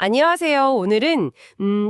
안녕하세요. 오늘은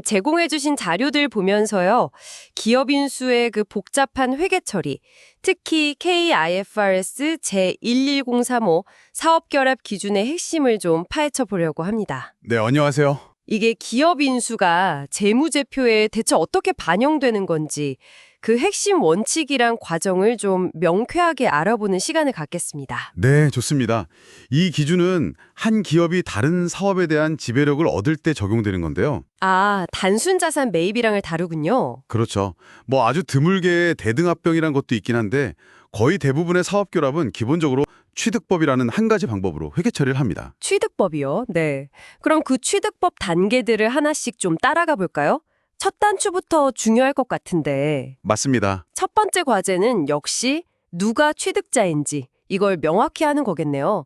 제공해주신 자료들 보면서요. 기업 인수의 그 복잡한 회계 처리, 특히 KIFRS 제11035 사업결합 기준의 핵심을 좀 파헤쳐 보려고 합니다. 네, 안녕하세요. 이게 기업 인수가 재무제표에 대체 어떻게 반영되는 건지 그 핵심 원칙이랑 과정을 좀 명쾌하게 알아보는 시간을 갖겠습니다. 네, 좋습니다. 이 기준은 한 기업이 다른 사업에 대한 지배력을 얻을 때 적용되는 건데요. 아, 단순 자산 매입이랑을 다루군요. 그렇죠. 아주 드물게 대등합병이란 것도 있긴 한데 거의 대부분의 사업결합은 기본적으로 취득법이라는 한 가지 방법으로 회계 처리를 합니다. 취득법이요? 네. 그럼 그 취득법 단계들을 하나씩 좀 따라가 볼까요? 첫 단추부터 중요할 것 같은데 맞습니다. 첫 번째 과제는 역시 누가 취득자인지 이걸 명확히 하는 거겠네요.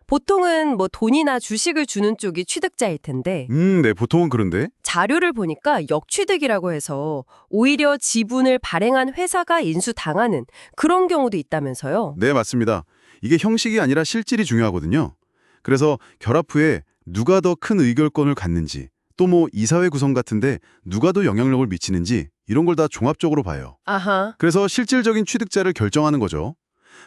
보통은 돈이나 주식을 주는 쪽이 취득자일 텐데 네, 보통은 그런데. 자료를 보니까 역취득이라고 해서 오히려 지분을 발행한 회사가 인수당하는 그런 경우도 있다면서요. 네, 맞습니다. 이게 형식이 아니라 실질이 중요하거든요. 그래서 결합 후에 누가 더 큰 의결권을 갖는지 또 이사회 구성 같은데 누가 더 영향력을 미치는지 이런 걸 다 종합적으로 봐요. 아하. 그래서 실질적인 취득자를 결정하는 거죠.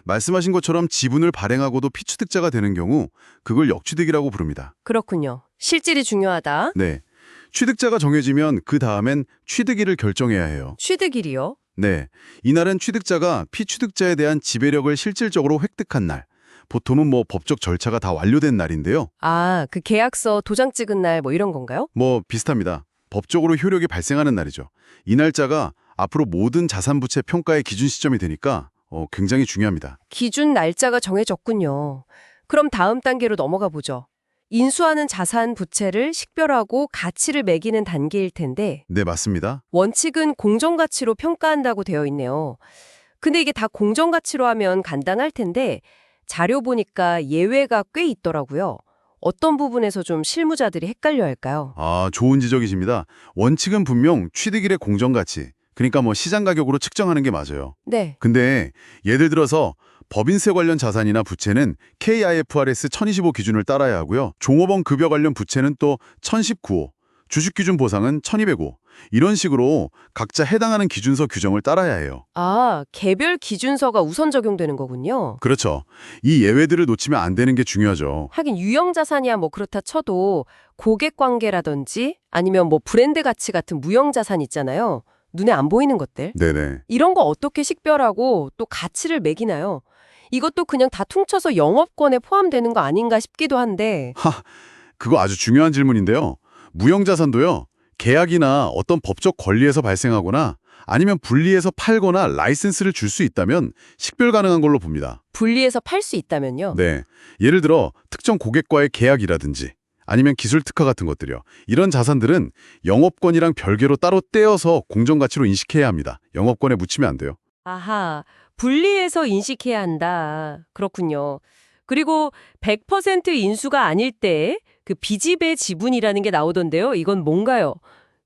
말씀하신 것처럼 지분을 발행하고도 피취득자가 되는 경우 그걸 역취득이라고 부릅니다. 그렇군요. 실질이 중요하다. 네. 취득자가 정해지면 그 다음엔 취득일을 결정해야 해요. 취득일이요? 네. 이날은 취득자가 피취득자에 대한 지배력을 실질적으로 획득한 날. 보통은 법적 절차가 다 완료된 날인데요. 아, 그 계약서 도장 찍은 날 이런 건가요? 비슷합니다. 법적으로 효력이 발생하는 날이죠. 이 날짜가 앞으로 모든 자산 부채 평가의 기준 시점이 되니까 굉장히 중요합니다. 기준 날짜가 정해졌군요. 그럼 다음 단계로 넘어가 보죠. 인수하는 자산 부채를 식별하고 가치를 매기는 단계일 텐데 네, 맞습니다. 원칙은 공정가치로 평가한다고 되어 있네요. 근데 이게 다 공정가치로 하면 간단할 텐데 자료 보니까 예외가 꽤 있더라고요. 어떤 부분에서 좀 실무자들이 헷갈려 할까요? 아, 좋은 지적이십니다. 원칙은 분명 취득일의 공정가치, 그러니까 시장 가격으로 측정하는 게 맞아요. 네. 근데 예를 들어서 법인세 관련 자산이나 부채는 KIFRS 1025 기준을 따라야 하고요. 종업원 급여 관련 부채는 또 1019호, 주식기준 보상은 1205. 이런 식으로 각자 해당하는 기준서 규정을 따라야 해요. 아, 개별 기준서가 우선 적용되는 거군요. 그렇죠. 이 예외들을 놓치면 안 되는 게 중요하죠. 하긴 유형자산이야 그렇다 쳐도 고객관계라든지 아니면 브랜드 가치 같은 무형자산 있잖아요. 눈에 안 보이는 것들. 네네. 이런 거 어떻게 식별하고 또 가치를 매기나요? 이것도 그냥 다 퉁쳐서 영업권에 포함되는 거 아닌가 싶기도 한데. 그거 아주 중요한 질문인데요. 무형자산도요. 계약이나 어떤 법적 권리에서 발생하거나 아니면 분리해서 팔거나 라이센스를 줄 수 있다면 식별 가능한 걸로 봅니다. 분리해서 팔 수 있다면요? 네. 예를 들어 특정 고객과의 계약이라든지 아니면 기술 특허 같은 것들이요. 이런 자산들은 영업권이랑 별개로 따로 떼어서 공정가치로 인식해야 합니다. 영업권에 묻히면 안 돼요. 아하, 분리해서 인식해야 한다. 그렇군요. 그리고 100% 인수가 아닐 때 그 비지배 지분이라는 게 나오던데요. 이건 뭔가요?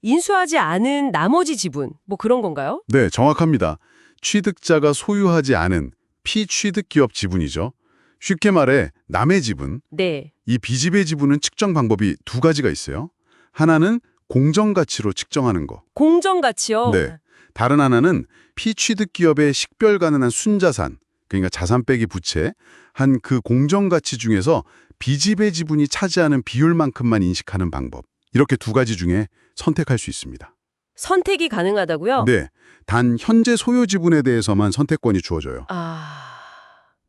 인수하지 않은 나머지 지분, 그런 건가요? 네, 정확합니다. 취득자가 소유하지 않은 피취득 기업 지분이죠. 쉽게 말해 남의 지분. 네. 이 비지배 지분은 측정 방법이 두 가지가 있어요. 하나는 공정가치로 측정하는 거. 공정가치요? 네. 다른 하나는 피취득 기업의 식별 가능한 순자산, 그러니까 자산 빼기 부채, 한 그 공정가치 중에서 비지배 지분이 차지하는 비율만큼만 인식하는 방법. 이렇게 두 가지 중에 선택할 수 있습니다. 선택이 가능하다고요? 네. 단 현재 소유 지분에 대해서만 선택권이 주어져요. 아,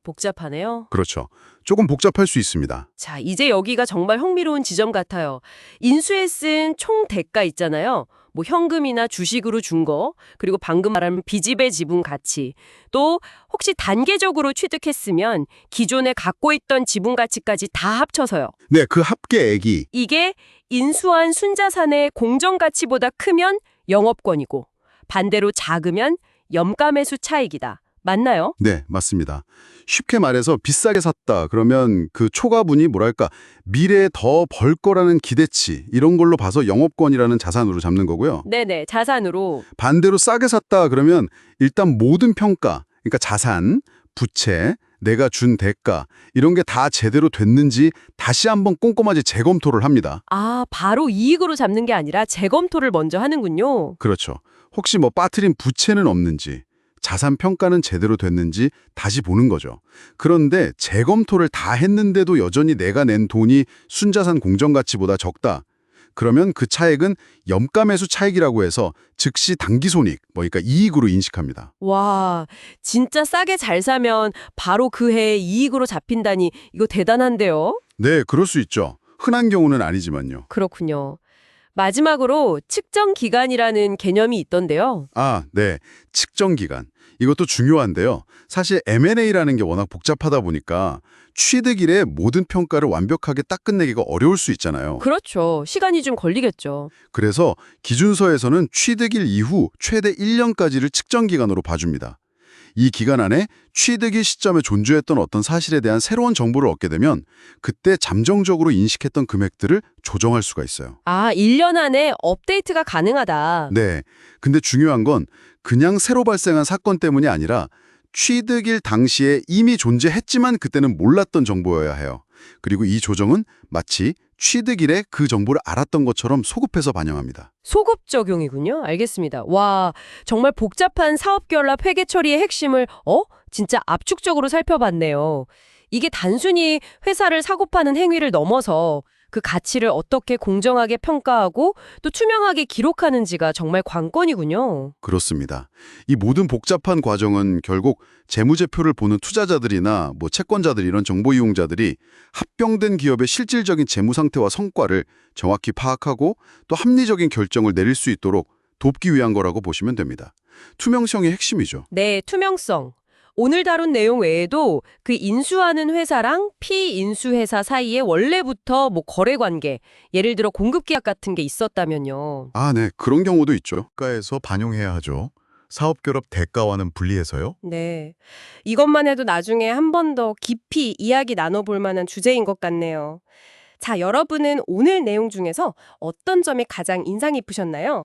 복잡하네요. 그렇죠. 조금 복잡할 수 있습니다. 자, 이제 여기가 정말 흥미로운 지점 같아요. 인수에 쓴 총 대가 있잖아요. 현금이나 주식으로 준 거, 그리고 방금 말한 비지배 지분 가치, 또 혹시 단계적으로 취득했으면 기존에 갖고 있던 지분 가치까지 다 합쳐서요. 네, 그 합계액이 이게 인수한 순자산의 공정 가치보다 크면 영업권이고 반대로 작으면 염가매수 차익이다. 맞나요? 네, 맞습니다. 쉽게 말해서 비싸게 샀다. 그러면 그 초과분이 미래에 더 벌 거라는 기대치 이런 걸로 봐서 영업권이라는 자산으로 잡는 거고요. 네네, 자산으로. 반대로 싸게 샀다. 그러면 일단 모든 평가, 그러니까 자산, 부채, 내가 준 대가 이런 게 다 제대로 됐는지 다시 한번 꼼꼼하게 재검토를 합니다. 아, 바로 이익으로 잡는 게 아니라 재검토를 먼저 하는군요. 그렇죠. 혹시 뭐 빠뜨린 부채는 없는지, 자산 평가는 제대로 됐는지 다시 보는 거죠. 그런데 재검토를 다 했는데도 여전히 내가 낸 돈이 순자산 공정가치보다 적다. 그러면 그 차액은 염가매수 차익이라고 해서 즉시 당기손익, 그러니까 이익으로 인식합니다. 와, 진짜 싸게 잘 사면 바로 그 해에 이익으로 잡힌다니 이거 대단한데요? 네, 그럴 수 있죠. 흔한 경우는 아니지만요. 그렇군요. 마지막으로 측정 기간이라는 개념이 있던데요. 아, 네. 측정 기간. 이것도 중요한데요. 사실 M&A라는 게 워낙 복잡하다 보니까 취득일에 모든 평가를 완벽하게 딱 끝내기가 어려울 수 있잖아요. 그렇죠. 시간이 좀 걸리겠죠. 그래서 기준서에서는 취득일 이후 최대 1년까지를 측정 기간으로 봐줍니다. 이 기간 안에 취득일 시점에 존재했던 어떤 사실에 대한 새로운 정보를 얻게 되면 그때 잠정적으로 인식했던 금액들을 조정할 수가 있어요. 아, 1년 안에 업데이트가 가능하다. 네. 근데 중요한 건 그냥 새로 발생한 사건 때문이 아니라 취득일 당시에 이미 존재했지만 그때는 몰랐던 정보여야 해요. 그리고 이 조정은 마치 취득일에 그 정보를 알았던 것처럼 소급해서 반영합니다. 소급 적용이군요. 알겠습니다. 와, 정말 복잡한 사업결합 회계 처리의 핵심을 진짜 압축적으로 살펴봤네요. 이게 단순히 회사를 사고 파는 행위를 넘어서 그 가치를 어떻게 공정하게 평가하고 또 투명하게 기록하는지가 정말 관건이군요. 그렇습니다. 이 모든 복잡한 과정은 결국 재무제표를 보는 투자자들이나 채권자들 이런 정보 이용자들이 합병된 기업의 실질적인 재무 상태와 성과를 정확히 파악하고 또 합리적인 결정을 내릴 수 있도록 돕기 위한 거라고 보시면 됩니다. 투명성이 핵심이죠. 네, 투명성. 오늘 다룬 내용 외에도 그 인수하는 회사랑 피인수회사 사이에 원래부터 거래 관계, 예를 들어 공급 계약 같은 게 있었다면요. 아, 네. 그런 경우도 있죠. 가에서 반영해야 하죠. 사업결합 대가와는 분리해서요. 네. 이것만 해도 나중에 한 번 더 깊이 이야기 나눠볼 만한 주제인 것 같네요. 자, 여러분은 오늘 내용 중에서 어떤 점이 가장 인상 깊으셨나요?